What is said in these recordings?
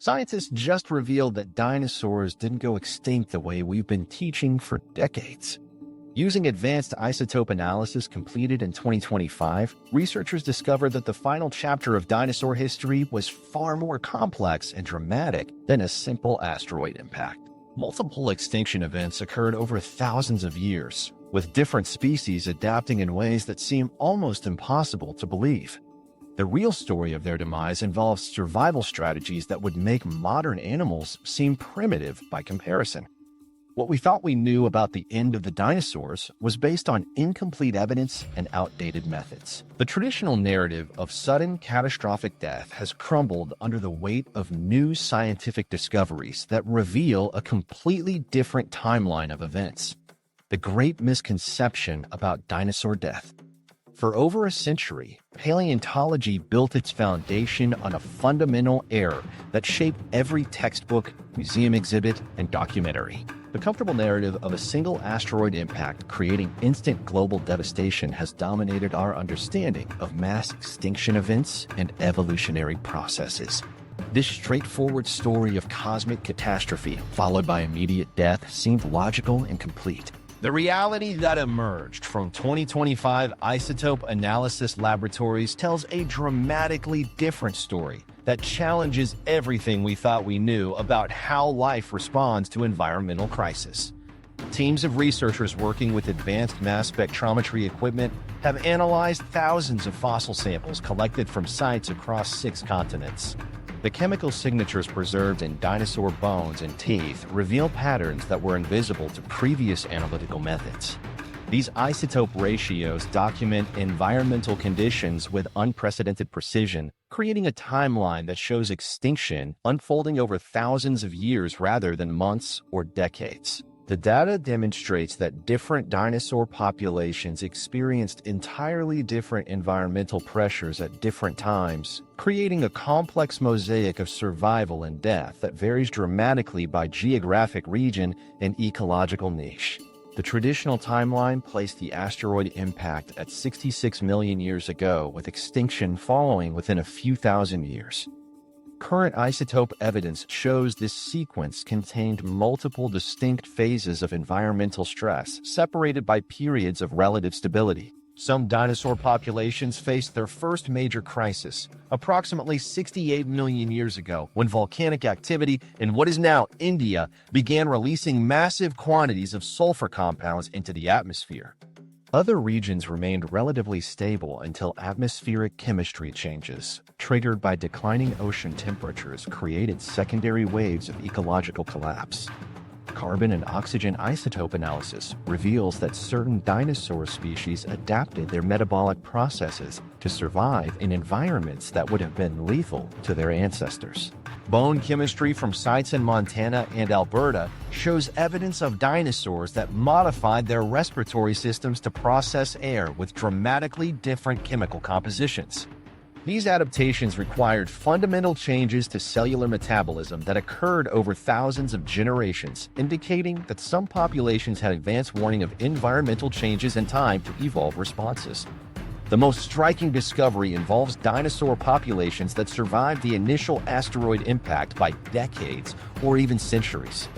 Scientists just revealed that dinosaurs didn't go extinct the way we've been teaching for decades. Using advanced isotope analysis completed in 2025, researchers discovered that the final chapter of dinosaur history was far more complex and dramatic than a simple asteroid impact. Multiple extinction events occurred over thousands of years, with different species adapting in ways that seem almost impossible to believe. The real story of their demise involves survival strategies that would make modern animals seem primitive by comparison. What we thought we knew about the end of the dinosaurs was based on incomplete evidence and outdated methods. The traditional narrative of sudden catastrophic death has crumbled under the weight of new scientific discoveries that reveal a completely different timeline of events. The great misconception about dinosaur death. For over a century, paleontology built its foundation on a fundamental error that shaped every textbook, museum exhibit, and documentary. The comfortable narrative of a single asteroid impact creating instant global devastation has dominated our understanding of mass extinction events and evolutionary processes. This straightforward story of cosmic catastrophe, followed by immediate death, seemed logical and complete. The reality that emerged from 2025 isotope analysis laboratories tells a dramatically different story that challenges everything we thought we knew about how life responds to environmental crisis. Teams of researchers working with advanced mass spectrometry equipment have analyzed thousands of fossil samples collected from sites across 6 continents. The chemical signatures preserved in dinosaur bones and teeth reveal patterns that were invisible to previous analytical methods. These isotope ratios document environmental conditions with unprecedented precision, creating a timeline that shows extinction unfolding over thousands of years rather than months or decades. The data demonstrates that different dinosaur populations experienced entirely different environmental pressures at different times, creating a complex mosaic of survival and death that varies dramatically by geographic region and ecological niche. The traditional timeline placed the asteroid impact at 66 million years ago, with extinction following within a few thousand years. Current isotope evidence shows this sequence contained multiple distinct phases of environmental stress, separated by periods of relative stability. Some dinosaur populations faced their first major crisis approximately 68 million years ago, when volcanic activity in what is now India began releasing massive quantities of sulfur compounds into the atmosphere. Other regions remained relatively stable until atmospheric chemistry changes, triggered by declining ocean temperatures, created secondary waves of ecological collapse. Carbon and oxygen isotope analysis reveals that certain dinosaur species adapted their metabolic processes to survive in environments that would have been lethal to their ancestors. Bone chemistry from sites in Montana and Alberta shows evidence of dinosaurs that modified their respiratory systems to process air with dramatically different chemical compositions. These adaptations required fundamental changes to cellular metabolism that occurred over thousands of generations, indicating that some populations had advance warning of environmental changes and time to evolve responses. The most striking discovery involves dinosaur populations that survived the initial asteroid impact by decades or even centuries.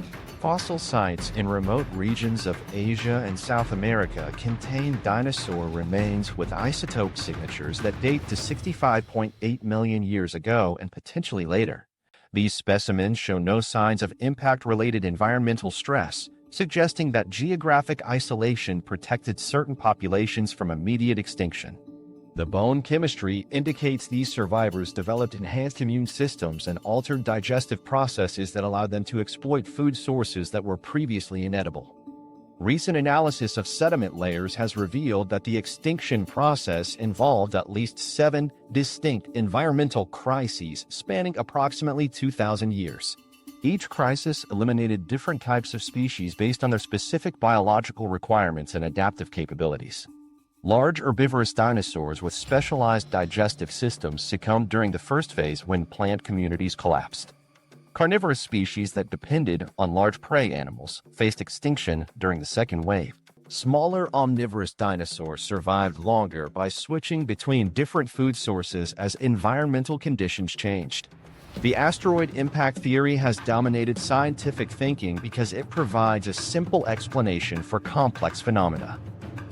Fossil sites in remote regions of Asia and South America contain dinosaur remains with isotope signatures that date to 65.8 million years ago and potentially later. These specimens show no signs of impact-related environmental stress, suggesting that geographic isolation protected certain populations from immediate extinction. The bone chemistry indicates these survivors developed enhanced immune systems and altered digestive processes that allowed them to exploit food sources that were previously inedible. Recent analysis of sediment layers has revealed that the extinction process involved at least 7 distinct environmental crises spanning approximately 2,000 years. Each crisis eliminated different types of species based on their specific biological requirements and adaptive capabilities. Large herbivorous dinosaurs with specialized digestive systems succumbed during the first phase when plant communities collapsed. Carnivorous species that depended on large prey animals faced extinction during the second wave. Smaller omnivorous dinosaurs survived longer by switching between different food sources as environmental conditions changed. The asteroid impact theory has dominated scientific thinking because it provides a simple explanation for complex phenomena.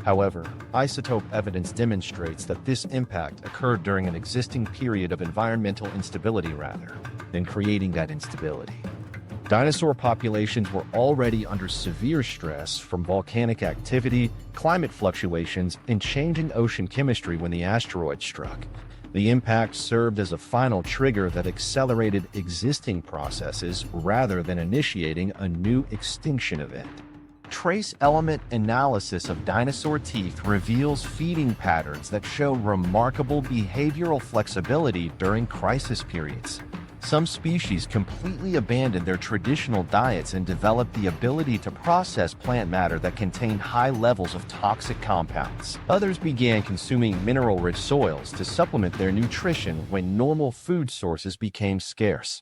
However, isotope evidence demonstrates that this impact occurred during an existing period of environmental instability rather than creating that instability. Dinosaur populations were already under severe stress from volcanic activity, climate fluctuations, and changing ocean chemistry when the asteroid struck. The impact served as a final trigger that accelerated existing processes rather than initiating a new extinction event. Trace element analysis of dinosaur teeth reveals feeding patterns that show remarkable behavioral flexibility during crisis periods. Some species completely abandoned their traditional diets and developed the ability to process plant matter that contained high levels of toxic compounds. Others began consuming mineral-rich soils to supplement their nutrition when normal food sources became scarce.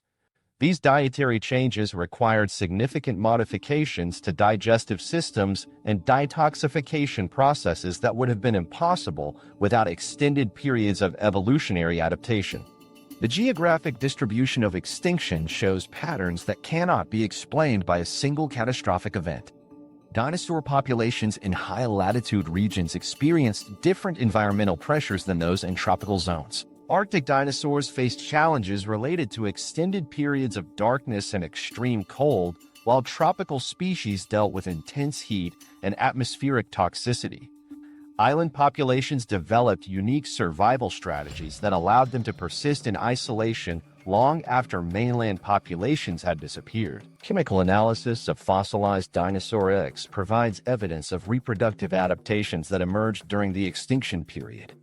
These dietary changes required significant modifications to digestive systems and detoxification processes that would have been impossible without extended periods of evolutionary adaptation. The geographic distribution of extinction shows patterns that cannot be explained by a single catastrophic event. Dinosaur populations in high-latitude regions experienced different environmental pressures than those in tropical zones. Arctic dinosaurs faced challenges related to extended periods of darkness and extreme cold, while tropical species dealt with intense heat and atmospheric toxicity. Island populations developed unique survival strategies that allowed them to persist in isolation long after mainland populations had disappeared. Chemical analysis of fossilized dinosaur eggs provides evidence of reproductive adaptations that emerged during the extinction period.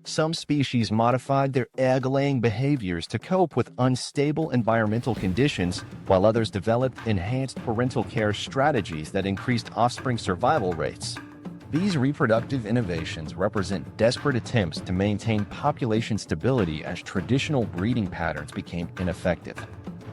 Some species modified their egg-laying behaviors to cope with unstable environmental conditions, while others developed enhanced parental care strategies that increased offspring survival rates. These reproductive innovations represent desperate attempts to maintain population stability as traditional breeding patterns became ineffective.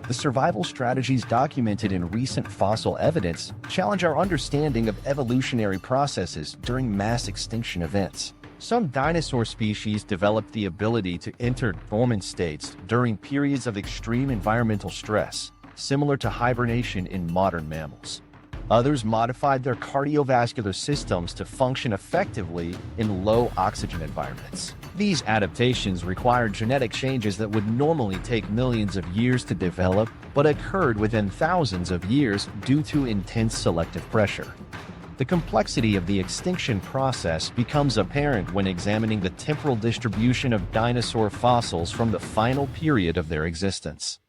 The survival strategies documented in recent fossil evidence challenge our understanding of evolutionary processes during mass extinction events. Some dinosaur species developed the ability to enter dormant states during periods of extreme environmental stress, similar to hibernation in modern mammals. Others modified their cardiovascular systems to function effectively in low-oxygen environments. These adaptations required genetic changes that would normally take millions of years to develop, but occurred within thousands of years due to intense selective pressure. The complexity of the extinction process becomes apparent when examining the temporal distribution of dinosaur fossils from the final period of their existence.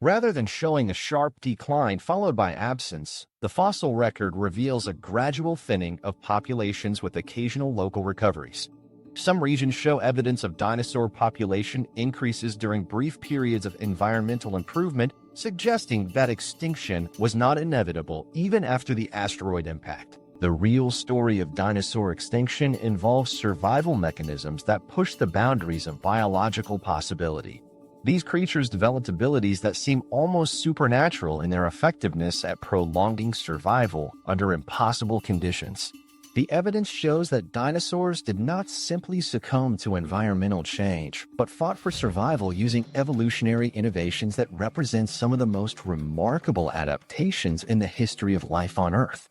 Rather than showing a sharp decline followed by absence, the fossil record reveals a gradual thinning of populations with occasional local recoveries. Some regions show evidence of dinosaur population increases during brief periods of environmental improvement, suggesting that extinction was not inevitable even after the asteroid impact. The real story of dinosaur extinction involves survival mechanisms that push the boundaries of biological possibility. These creatures developed abilities that seem almost supernatural in their effectiveness at prolonging survival under impossible conditions. The evidence shows that dinosaurs did not simply succumb to environmental change, but fought for survival using evolutionary innovations that represent some of the most remarkable adaptations in the history of life on Earth.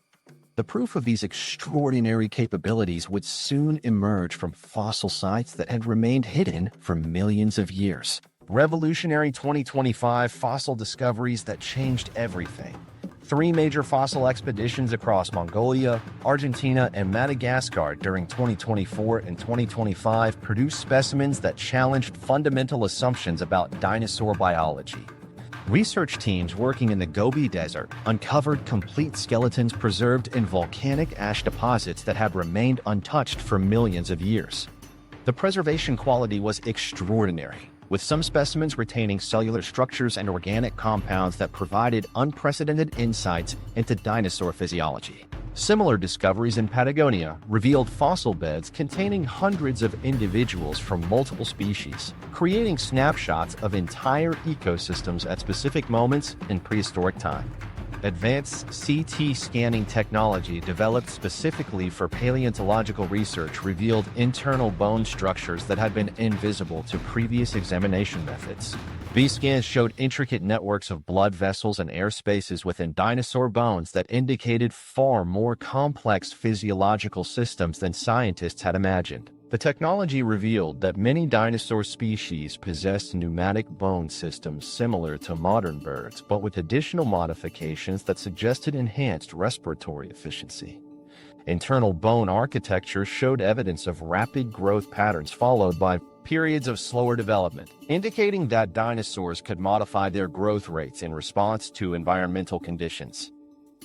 The proof of these extraordinary capabilities would soon emerge from fossil sites that had remained hidden for millions of years. Revolutionary 2025 fossil discoveries that changed everything. 3 major fossil expeditions across Mongolia, Argentina, and Madagascar during 2024 and 2025 produced specimens that challenged fundamental assumptions about dinosaur biology. Research teams working in the Gobi Desert uncovered complete skeletons preserved in volcanic ash deposits that had remained untouched for millions of years. The preservation quality was extraordinary, with some specimens retaining cellular structures and organic compounds that provided unprecedented insights into dinosaur physiology. Similar discoveries in Patagonia revealed fossil beds containing hundreds of individuals from multiple species, creating snapshots of entire ecosystems at specific moments in prehistoric time. Advanced CT scanning technology developed specifically for paleontological research revealed internal bone structures that had been invisible to previous examination methods. These scans showed intricate networks of blood vessels and air spaces within dinosaur bones that indicated far more complex physiological systems than scientists had imagined. The technology revealed that many dinosaur species possessed pneumatic bone systems similar to modern birds, but with additional modifications that suggested enhanced respiratory efficiency. Internal bone architecture showed evidence of rapid growth patterns followed by periods of slower development, indicating that dinosaurs could modify their growth rates in response to environmental conditions.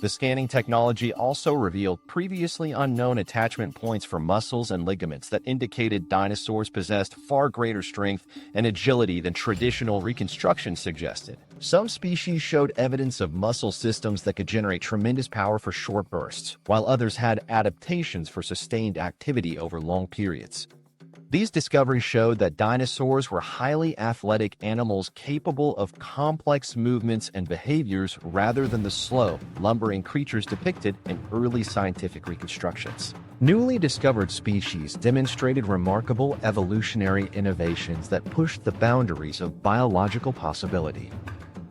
The scanning technology also revealed previously unknown attachment points for muscles and ligaments that indicated dinosaurs possessed far greater strength and agility than traditional reconstruction suggested. Some species showed evidence of muscle systems that could generate tremendous power for short bursts, while others had adaptations for sustained activity over long periods. These discoveries showed that dinosaurs were highly athletic animals capable of complex movements and behaviors rather than the slow, lumbering creatures depicted in early scientific reconstructions. Newly discovered species demonstrated remarkable evolutionary innovations that pushed the boundaries of biological possibility.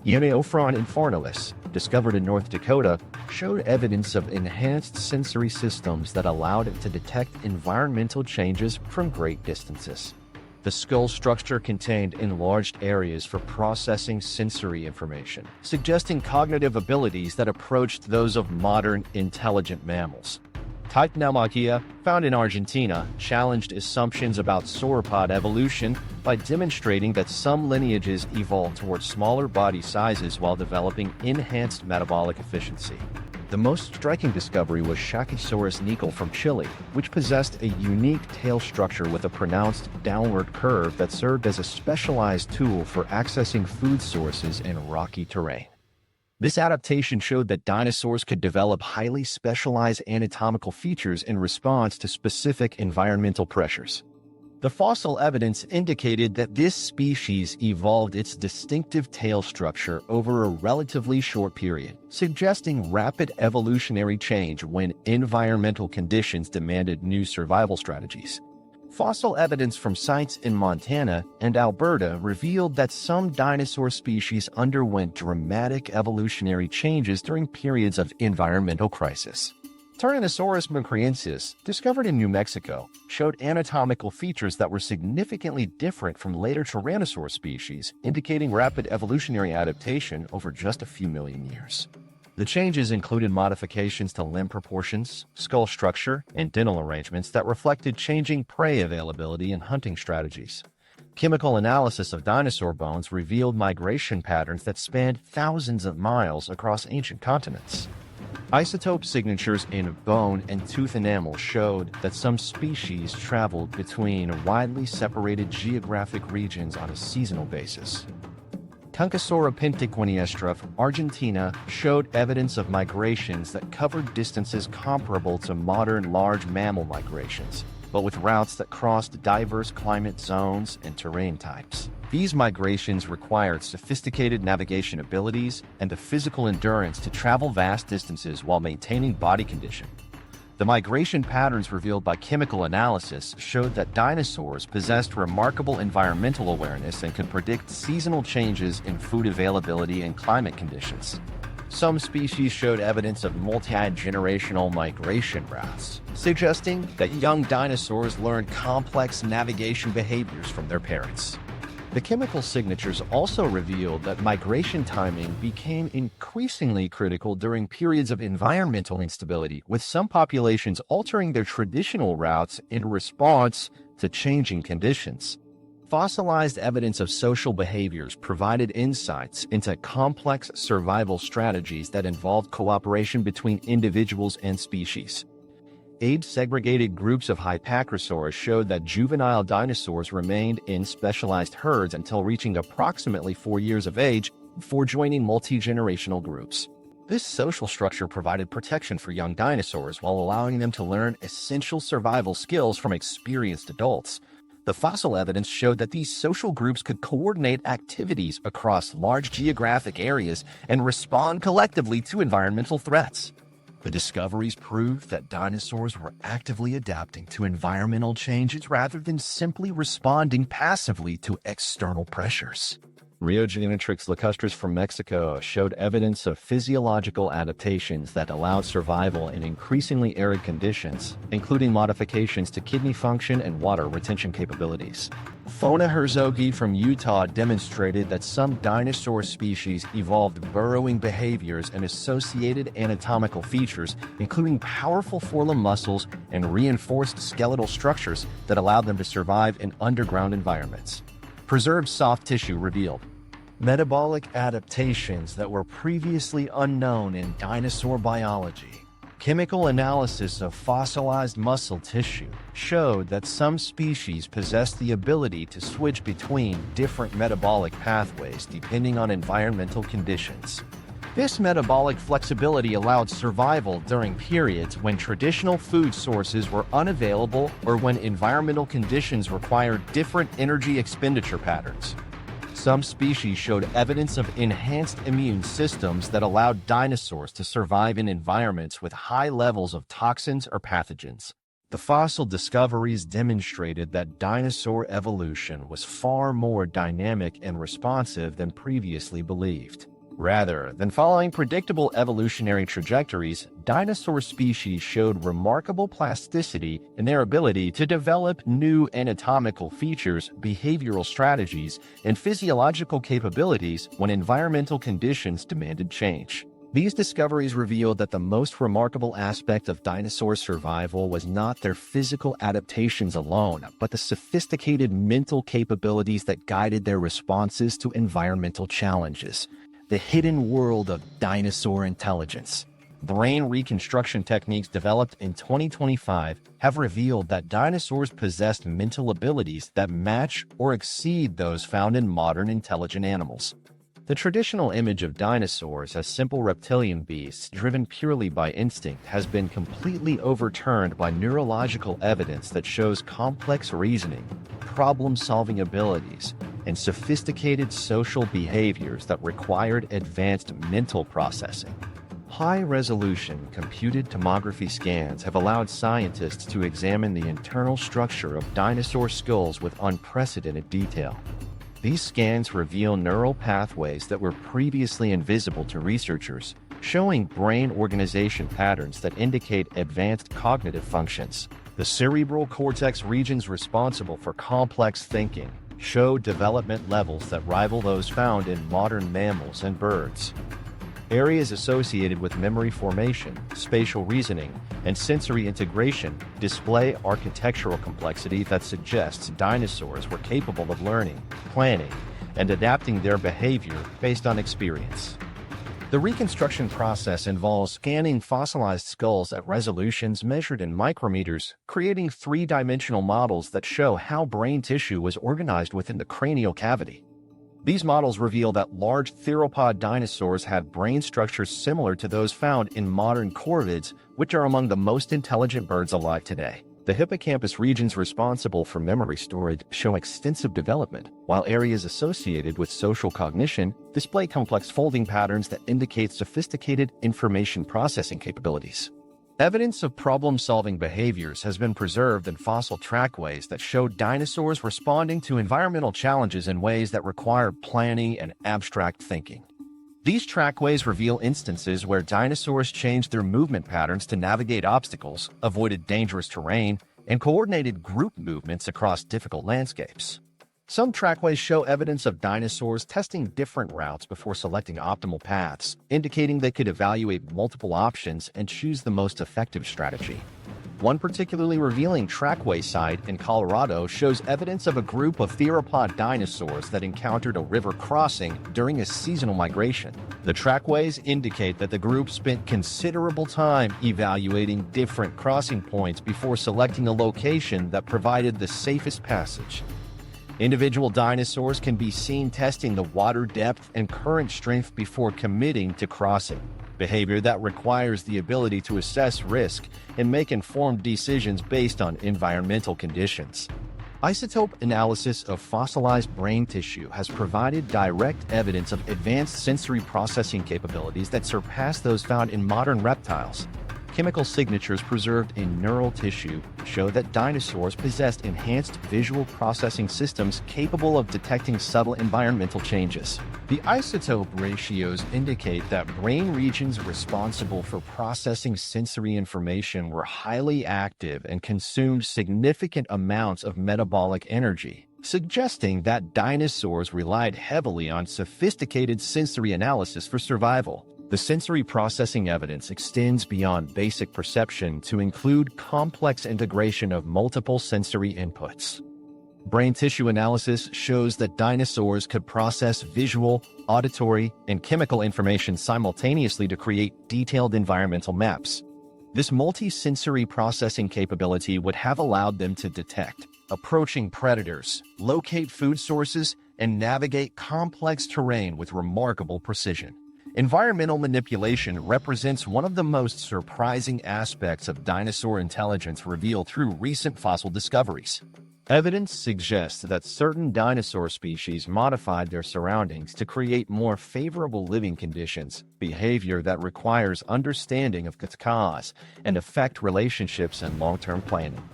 Unravel infernalis, discovered in North Dakota, showed evidence of enhanced sensory systems that allowed it to detect environmental changes from great distances. The skull structure contained enlarged areas for processing sensory information, suggesting cognitive abilities that approached those of modern intelligent mammals. Titanomaquia, found in Argentina, challenged assumptions about sauropod evolution by demonstrating that some lineages evolved towards smaller body sizes while developing enhanced metabolic efficiency. The most striking discovery was Shakisaurus nickel from Chile, which possessed a unique tail structure with a pronounced downward curve that served as a specialized tool for accessing food sources in rocky terrain. This adaptation showed that dinosaurs could develop highly specialized anatomical features in response to specific environmental pressures. The fossil evidence indicated that this species evolved its distinctive tail structure over a relatively short period, suggesting rapid evolutionary change when environmental conditions demanded new survival strategies. Fossil evidence from sites in Montana and Alberta revealed that some dinosaur species underwent dramatic evolutionary changes during periods of environmental crisis. Tyrannosaurus macraensis, discovered in New Mexico, showed anatomical features that were significantly different from later Tyrannosaur species, indicating rapid evolutionary adaptation over just a few million years. The changes included modifications to limb proportions, skull structure, and dental arrangements that reflected changing prey availability and hunting strategies. Chemical analysis of dinosaur bones revealed migration patterns that spanned thousands of miles across ancient continents. Isotope signatures in bone and tooth enamel showed that some species traveled between widely separated geographic regions on a seasonal basis. Tuncasaura pentequinestra from Argentina showed evidence of migrations that covered distances comparable to modern large mammal migrations, but with routes that crossed diverse climate zones and terrain types. These migrations required sophisticated navigation abilities and the physical endurance to travel vast distances while maintaining body condition. The migration patterns revealed by chemical analysis showed that dinosaurs possessed remarkable environmental awareness and could predict seasonal changes in food availability and climate conditions. Some species showed evidence of multi-generational migration routes, suggesting that young dinosaurs learned complex navigation behaviors from their parents. The chemical signatures also revealed that migration timing became increasingly critical during periods of environmental instability, with some populations altering their traditional routes in response to changing conditions. Fossilized evidence of social behaviors provided insights into complex survival strategies that involved cooperation between individuals and species. Age-segregated groups of Hypacrosaurs showed that juvenile dinosaurs remained in specialized herds until reaching approximately 4 years of age before joining multi-generational groups. This social structure provided protection for young dinosaurs while allowing them to learn essential survival skills from experienced adults. The fossil evidence showed that these social groups could coordinate activities across large geographic areas and respond collectively to environmental threats. The discoveries proved that dinosaurs were actively adapting to environmental changes rather than simply responding passively to external pressures. Rheogenitrix lacustris from Mexico showed evidence of physiological adaptations that allowed survival in increasingly arid conditions, including modifications to kidney function and water retention capabilities. Fona herzogi from Utah demonstrated that some dinosaur species evolved burrowing behaviors and associated anatomical features, including powerful forelimb muscles and reinforced skeletal structures that allowed them to survive in underground environments. Preserved soft tissue revealed metabolic adaptations that were previously unknown in dinosaur biology. Chemical analysis of fossilized muscle tissue showed that some species possess the ability to switch between different metabolic pathways depending on environmental conditions. This metabolic flexibility allowed survival during periods when traditional food sources were unavailable or when environmental conditions required different energy expenditure patterns. Some species showed evidence of enhanced immune systems that allowed dinosaurs to survive in environments with high levels of toxins or pathogens. The fossil discoveries demonstrated that dinosaur evolution was far more dynamic and responsive than previously believed. Rather than following predictable evolutionary trajectories, dinosaur species showed remarkable plasticity in their ability to develop new anatomical features, behavioral strategies, and physiological capabilities when environmental conditions demanded change. These discoveries revealed that the most remarkable aspect of dinosaur survival was not their physical adaptations alone, but the sophisticated mental capabilities that guided their responses to environmental challenges. The hidden world of dinosaur intelligence. Brain reconstruction techniques developed in 2025 have revealed that dinosaurs possessed mental abilities that match or exceed those found in modern intelligent animals. The traditional image of dinosaurs as simple reptilian beasts driven purely by instinct has been completely overturned by neurological evidence that shows complex reasoning, problem-solving abilities, and sophisticated social behaviors that required advanced mental processing. High-resolution computed tomography scans have allowed scientists to examine the internal structure of dinosaur skulls with unprecedented detail. These scans reveal neural pathways that were previously invisible to researchers, showing brain organization patterns that indicate advanced cognitive functions. The cerebral cortex regions responsible for complex thinking show development levels that rival those found in modern mammals and birds. Areas associated with memory formation, spatial reasoning, and sensory integration display architectural complexity that suggests dinosaurs were capable of learning, planning, and adapting their behavior based on experience. The reconstruction process involves scanning fossilized skulls at resolutions measured in micrometers, creating three-dimensional models that show how brain tissue was organized within the cranial cavity. These models reveal that large theropod dinosaurs had brain structures similar to those found in modern corvids, which are among the most intelligent birds alive today. The hippocampus regions responsible for memory storage show extensive development, while areas associated with social cognition display complex folding patterns that indicate sophisticated information processing capabilities. Evidence of problem-solving behaviors has been preserved in fossil trackways that show dinosaurs responding to environmental challenges in ways that require planning and abstract thinking. These trackways reveal instances where dinosaurs changed their movement patterns to navigate obstacles, avoided dangerous terrain, and coordinated group movements across difficult landscapes. Some trackways show evidence of dinosaurs testing different routes before selecting optimal paths, indicating they could evaluate multiple options and choose the most effective strategy. One particularly revealing trackway site in Colorado shows evidence of a group of theropod dinosaurs that encountered a river crossing during a seasonal migration. The trackways indicate that the group spent considerable time evaluating different crossing points before selecting a location that provided the safest passage. Individual dinosaurs can be seen testing the water depth and current strength before committing to crossing, behavior that requires the ability to assess risk and make informed decisions based on environmental conditions. Isotope analysis of fossilized brain tissue has provided direct evidence of advanced sensory processing capabilities that surpass those found in modern reptiles. Chemical signatures preserved in neural tissue show that dinosaurs possessed enhanced visual processing systems capable of detecting subtle environmental changes. The isotope ratios indicate that brain regions responsible for processing sensory information were highly active and consumed significant amounts of metabolic energy, suggesting that dinosaurs relied heavily on sophisticated sensory analysis for survival. The sensory processing evidence extends beyond basic perception to include complex integration of multiple sensory inputs. Brain tissue analysis shows that dinosaurs could process visual, auditory, and chemical information simultaneously to create detailed environmental maps. This multi-sensory processing capability would have allowed them to detect approaching predators, locate food sources, and navigate complex terrain with remarkable precision. Environmental manipulation represents one of the most surprising aspects of dinosaur intelligence revealed through recent fossil discoveries. Evidence suggests that certain dinosaur species modified their surroundings to create more favorable living conditions, behavior that requires understanding of its cause and affect relationships and long-term planning.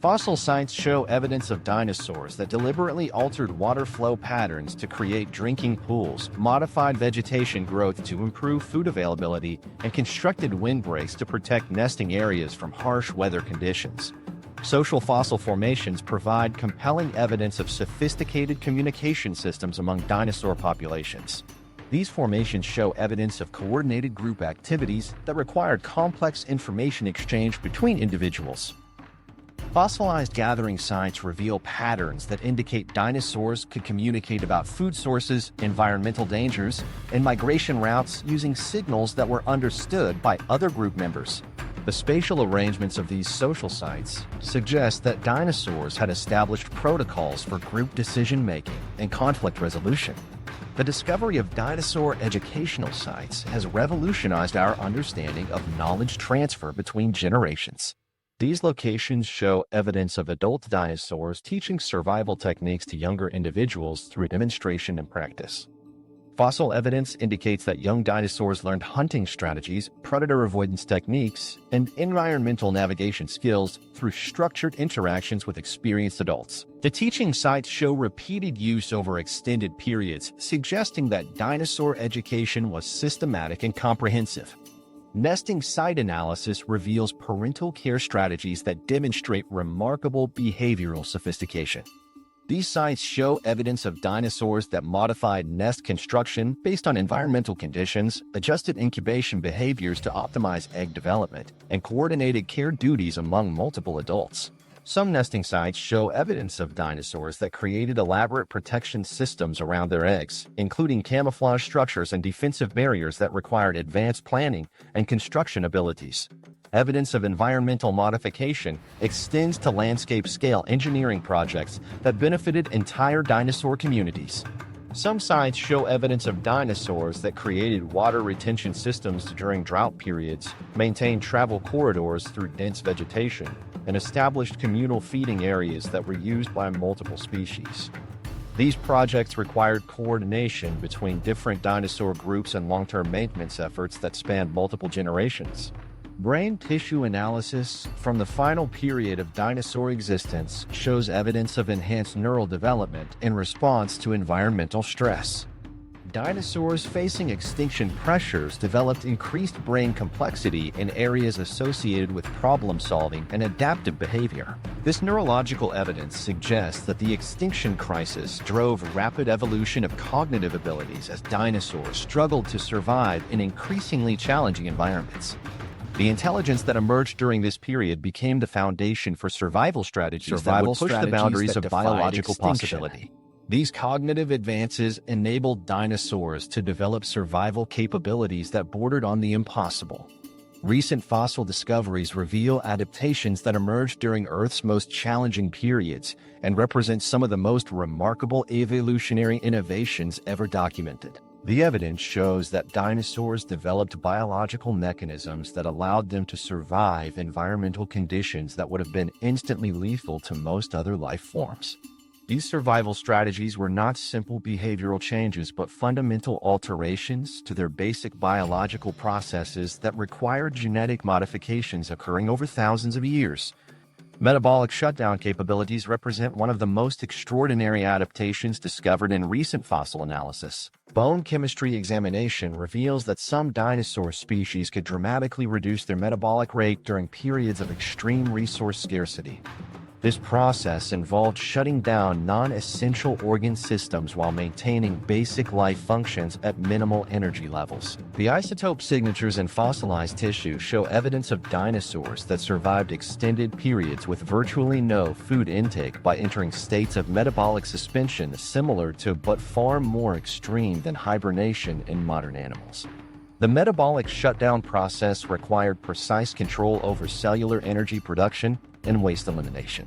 Fossil sites show evidence of dinosaurs that deliberately altered water flow patterns to create drinking pools, modified vegetation growth to improve food availability, and constructed windbreaks to protect nesting areas from harsh weather conditions. Social fossil formations provide compelling evidence of sophisticated communication systems among dinosaur populations. These formations show evidence of coordinated group activities that required complex information exchange between individuals. Fossilized gathering sites reveal patterns that indicate dinosaurs could communicate about food sources, environmental dangers, and migration routes using signals that were understood by other group members. The spatial arrangements of these social sites suggest that dinosaurs had established protocols for group decision-making and conflict resolution. The discovery of dinosaur educational sites has revolutionized our understanding of knowledge transfer between generations. These locations show evidence of adult dinosaurs teaching survival techniques to younger individuals through demonstration and practice. Fossil evidence indicates that young dinosaurs learned hunting strategies, predator avoidance techniques, and environmental navigation skills through structured interactions with experienced adults. The teaching sites show repeated use over extended periods, suggesting that dinosaur education was systematic and comprehensive. Nesting site analysis reveals parental care strategies that demonstrate remarkable behavioral sophistication. These sites show evidence of dinosaurs that modified nest construction based on environmental conditions, adjusted incubation behaviors to optimize egg development, and coordinated care duties among multiple adults. Some nesting sites show evidence of dinosaurs that created elaborate protection systems around their eggs, including camouflage structures and defensive barriers that required advanced planning and construction abilities. Evidence of environmental modification extends to landscape-scale engineering projects that benefited entire dinosaur communities. Some sites show evidence of dinosaurs that created water retention systems during drought periods, maintained travel corridors through dense vegetation, and established communal feeding areas that were used by multiple species. These projects required coordination between different dinosaur groups and long-term maintenance efforts that spanned multiple generations. Brain tissue analysis from the final period of dinosaur existence shows evidence of enhanced neural development in response to environmental stress. Dinosaurs facing extinction pressures developed increased brain complexity in areas associated with problem-solving and adaptive behavior. This neurological evidence suggests that the extinction crisis drove rapid evolution of cognitive abilities as dinosaurs struggled to survive in increasingly challenging environments. The intelligence that emerged during this period became the foundation for survival strategies that would push the boundaries of biological possibility. These cognitive advances enabled dinosaurs to develop survival capabilities that bordered on the impossible. Recent fossil discoveries reveal adaptations that emerged during Earth's most challenging periods and represent some of the most remarkable evolutionary innovations ever documented. The evidence shows that dinosaurs developed biological mechanisms that allowed them to survive environmental conditions that would have been instantly lethal to most other life forms. These survival strategies were not simple behavioral changes, but fundamental alterations to their basic biological processes that required genetic modifications occurring over thousands of years. Metabolic shutdown capabilities represent one of the most extraordinary adaptations discovered in recent fossil analysis. Bone chemistry examination reveals that some dinosaur species could dramatically reduce their metabolic rate during periods of extreme resource scarcity. This process involved shutting down non-essential organ systems while maintaining basic life functions at minimal energy levels. The isotope signatures in fossilized tissue show evidence of dinosaurs that survived extended periods with virtually no food intake by entering states of metabolic suspension similar to but far more extreme than hibernation in modern animals. The metabolic shutdown process required precise control over cellular energy production and waste elimination.